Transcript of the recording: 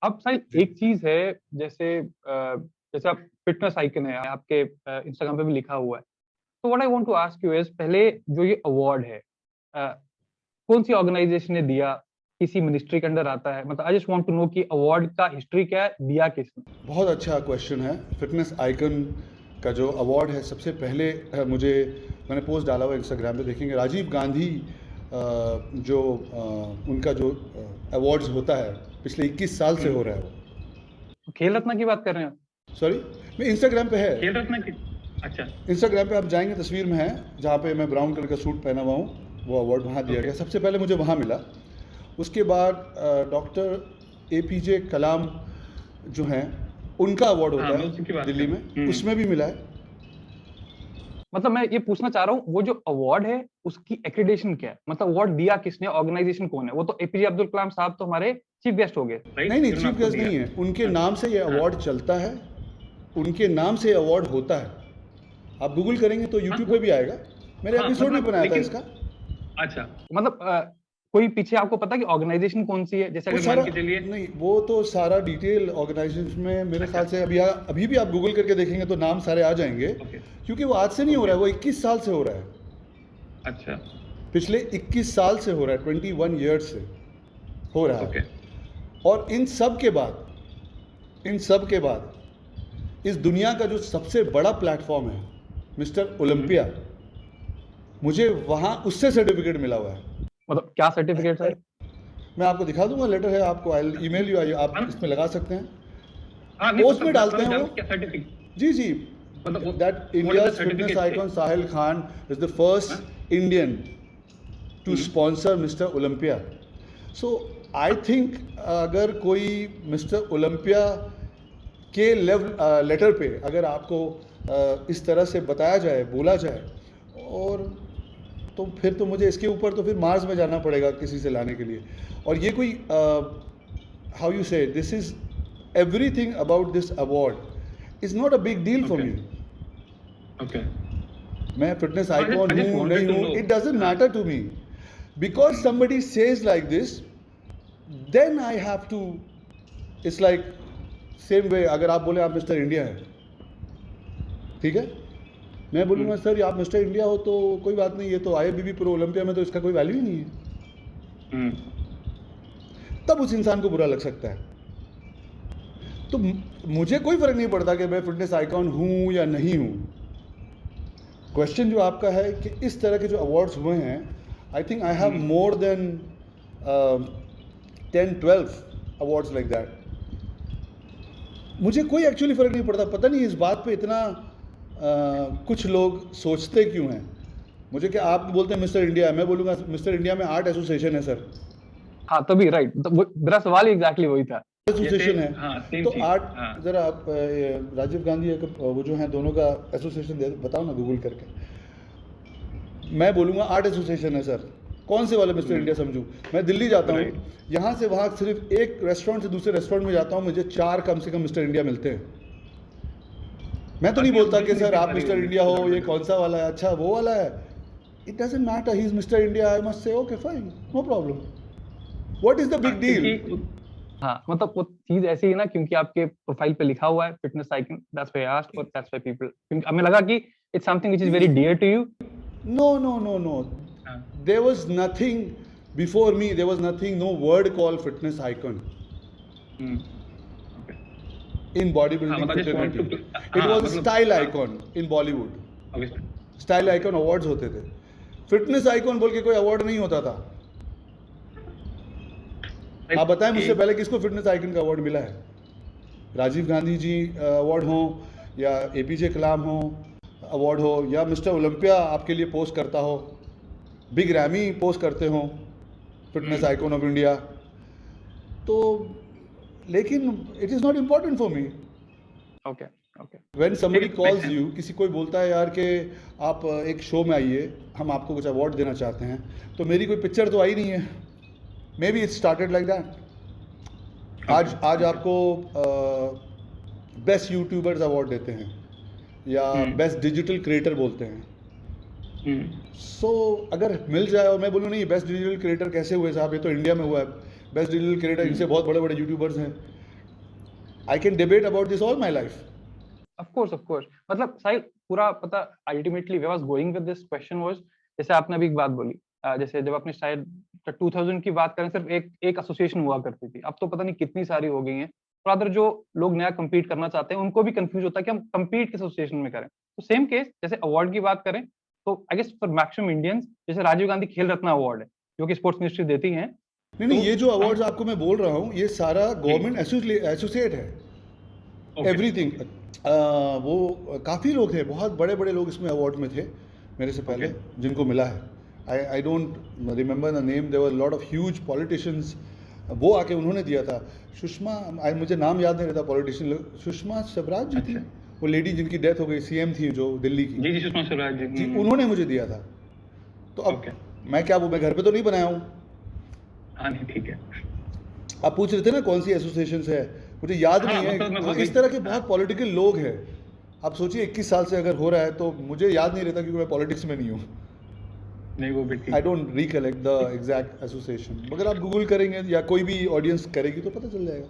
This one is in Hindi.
अब साहिल एक चीज है, जैसे जैसे आप फिटनेस आइकन है आपके इंस्टाग्राम पे भी लिखा हुआ है। तो what I want to ask you is, पहले जो ये अवार्ड है अ, कौन सी ऑर्गेनाइजेशन ने दिया, किसी मिनिस्ट्री के अंडर आता है? मतलब I just want to know कि अवार्ड का हिस्ट्री क्या है, दिया किसने। बहुत अच्छा क्वेश्चन है। फिटनेस आइकन का जो अवार्ड है, सबसे पहले मैंने पोस्ट डाला हुआ इंस्टाग्राम पे, देखेंगे राजीव गांधी जो उनका जो अवार्ड्स होता है पिछले 21 साल से हो रहा है वो। खेल रत्न की बात कर रहे हैं? सॉरी, मैं इंस्टाग्राम पे है। खेल रत्न की? अच्छा। इंस्टाग्राम पे आप जाएंगे, तस्वीर में है जहाँ पे मैं ब्राउन कलर का सूट पहना हुआ हूँ, वो अवार्ड वहाँ दिया गया। सबसे पहले मुझे वहाँ मिला। उसके बाद डॉक्टर APJ कलाम जो हैं, उनका अवार्ड होता है दिल्ली में, उसमें भी मिला है। मतलब मैं ये पूछना चाह रहा हूँ, वो जो अवार्ड है उसकी एक्रेडिटेशन क्या है? मतलब अवार्ड दिया किसने, ऑर्गेनाइजेशन कौन है? वो तो APJ अब्दुल कलाम साहब तो हमारे चीफ गेस्ट हो गए। नहीं, चीफ गेस्ट नहीं है, उनके नाम से ये अवार्ड चलता है, उनके नाम से अवार्ड होता है। आप गूगल करेंगे तो यूट्यूब पे भी आएगा, मेरे एपिसोड में बनाया था इसका। अच्छा, मतलब कोई पीछे आपको पता कि ऑर्गेनाइजेशन कौन सी है? जैसे अगर मान के चलिए, नहीं, वो तो सारा डिटेल ऑर्गेनाइजेशन में मेरे ख्याल से अभी भी आप गूगल करके देखेंगे तो नाम सारे आ जाएंगे। क्योंकि वो आज से नहीं हो रहा है, वो 21 साल से हो रहा है। अच्छा, पिछले 21 साल से हो रहा है, 21 ईयर्स से हो रहा है। और इन सब के बाद इस दुनिया का जो सबसे बड़ा प्लेटफॉर्म है मिस्टर ओलंपिया, मुझे वहाँ उससे सर्टिफिकेट मिला हुआ है। मतलब क्या सर्टिफिकेट है? मैं आपको दिखा दूंगा, लेटर है, आपको आई ईमेल यू, आप इसमें लगा सकते हैं, पोस्ट में डालते हैं वो। जी, that India's fitness icon Sahil Khan is the first Indian to sponsor Mister Olympia. So I think अगर कोई मिस्टर ओलंपिया के लेटर पे अगर आपको इस तरह से बताया जाए, बोला जाए, और तो फिर तो मुझे इसके ऊपर तो फिर मार्स में जाना पड़ेगा किसी से लाने के लिए। और ये कोई how you say, this is everything about this award is not a big deal for me. मैं फिटनेस आइकॉन हूँ नहीं हूँ, it doesn't matter to me. Because somebody says like this, then I have to, it's like same way अगर आप बोले आप मिस्टर इंडिया हैं, ठीक है, मैं बोलूँगा सर आप मिस्टर इंडिया हो तो कोई बात नहीं, ये तो IFBB प्रो ओलंपिया में तो इसका कोई वैल्यू ही नहीं है। तब उस इंसान को बुरा लग सकता है। तो मुझे कोई फर्क नहीं पड़ता कि मैं फिटनेस आइकॉन हूँ या नहीं हूँ। क्वेश्चन जो आपका है कि इस तरह के जो अवार्ड्स हुए हैं, I think I have more than 10-12 awards like that. मुझे कोई एक्चुअली फ़र्क नहीं पड़ता। पता नहीं इस बात पे इतना कुछ लोग सोचते क्यों हैं। मुझे क्या, आप बोलते हैं मिस्टर इंडिया, मैं बोलूँगा मिस्टर इंडिया में आर्ट एसोसिएशन है सर। हाँ, तभी राइट, तो मेरा सवाल ही एग्जैक्टली वही था। एसोसिएशन है, तो आर्ट जरा आप राजीव गांधी वो जो हैं दोनों का एसोसिएशन दे बताओ ना गूगल करके। मैं बोलूँगा आर्ट एसोसिएशन है सर, कौन से वाले मिस्टर इंडिया समझूँ। मैं दिल्ली जाता हूँ, यहाँ से वहाँ सिर्फ एक रेस्टोरेंट से दूसरे रेस्टोरेंट में जाता हूँ, मुझे 4 कम से कम मिस्टर इंडिया मिलते हैं। मैं तो नहीं बोलता कि सर आप मिस्टर इंडिया हो, ये कौन सा वाला है, अच्छा वो वाला है। It doesn't matter, he is mister India, I must say okay fine, no problem, what is the big deal. हाँ, मतलब वो चीज ऐसी है ना, क्योंकि आपके प्रोफाइल पे लिखा हुआ है fitness icon, that's why I asked, और दैट्स व्हाई पीपल, क्योंकि हमें लगा कि it's something which is very dear to you. No. There was nothing before me. There was nothing, no word called fitness icon. In bodybuilding fraternity. It was a style icon in Bollywood. Style icon awards होते थे, फिटनेस आइकॉन बोल के कोई अवार्ड नहीं होता था। आप बताएं मुझसे पहले किसको फिटनेस आइकन का अवार्ड मिला है? राजीव गांधी जी अवार्ड हो, या APJ कलाम हो अवार्ड हो, या मिस्टर ओलंपिया आपके लिए पोस्ट करता हो, बिग रैमी पोस्ट करते हो फिटनेस आइकॉन ऑफ इंडिया। तो लेकिन it is not important for me. Okay when somebody calls you, किसी कोई बोलता है यार कि आप एक शो में आइए, हम आपको कुछ अवार्ड देना चाहते हैं, तो मेरी कोई पिक्चर तो आई नहीं है। May be it started like that. आज आपको बेस्ट यूट्यूबर्स अवार्ड देते हैं, या बेस्ट डिजिटल क्रिएटर बोलते हैं। सो अगर मिल जाए और मैं बोलूँ नहीं बेस्ट डिजिटल क्रिएटर कैसे हुए साहब, ये तो इंडिया में हुआ है, बेस्ट डिजिटल क्रिएटर इनसे बहुत बड़े बड़े यूट्यूबर्स हैं, I can debate about this all my life. Of course. मतलब साहिल पूरा पता ultimately where I was going with this question was, जैसे आपने अभी एक बात बोली, जैसे जब आपने शायद 2000 की बात करें, सिर्फ एक एसोसिएशन हुआ करती थी, अब तो पता नहीं कितनी सारी हो गई हैं। और अदर जो लोग नया कम्पीट करना चाहते हैं उनको भी कंफ्यूज होता है कि हम कम्पीट किस एसोसिएशन में करें। तो सेम केस जैसे अवार्ड की बात करें तो I guess for maximum Indians जैसे राजीव गांधी खेल रत्न अवार्ड है जो कि स्पोर्ट्स मिनिस्ट्री देती है। नहीं, ये जो अवार्ड्स आपको मैं बोल रहा हूँ ये सारा गवर्नमेंट एसोसिएट है, एवरीथिंग। वो काफ़ी लोग थे, बहुत बड़े बड़े लोग इसमें अवार्ड में थे मेरे से पहले जिनको मिला है। I don't remember the name, there were lot of huge politicians, वो आके उन्होंने दिया था। सुषमा, मुझे नाम याद नहीं रहता पॉलिटिशियन, सुषमा स्वराज जी थी वो लेडी जिनकी डेथ हो गई, सीएम थी जो दिल्ली की। जी सुषमा स्वराज जी, उन्होंने मुझे दिया था। तो अब मैं क्या, वो मैं घर पे तो नहीं बनाया हूँ। हाँ नहीं, ठीक है। आप पूछ रहे थे ना कौन सी एसोसिएशन है, मुझे याद नहीं है। मतलब इस तरह के बहुत पॉलिटिकल लोग हैं। आप सोचिए 21 साल से अगर हो रहा है तो मुझे याद नहीं रहता क्योंकि मैं पॉलिटिक्स में नहीं हूँ। नहीं वो भी ठीक। I don't recollect the exact association, मगर आप गूगल करेंगे या कोई भी ऑडियंस करेगी तो पता चल जाएगा।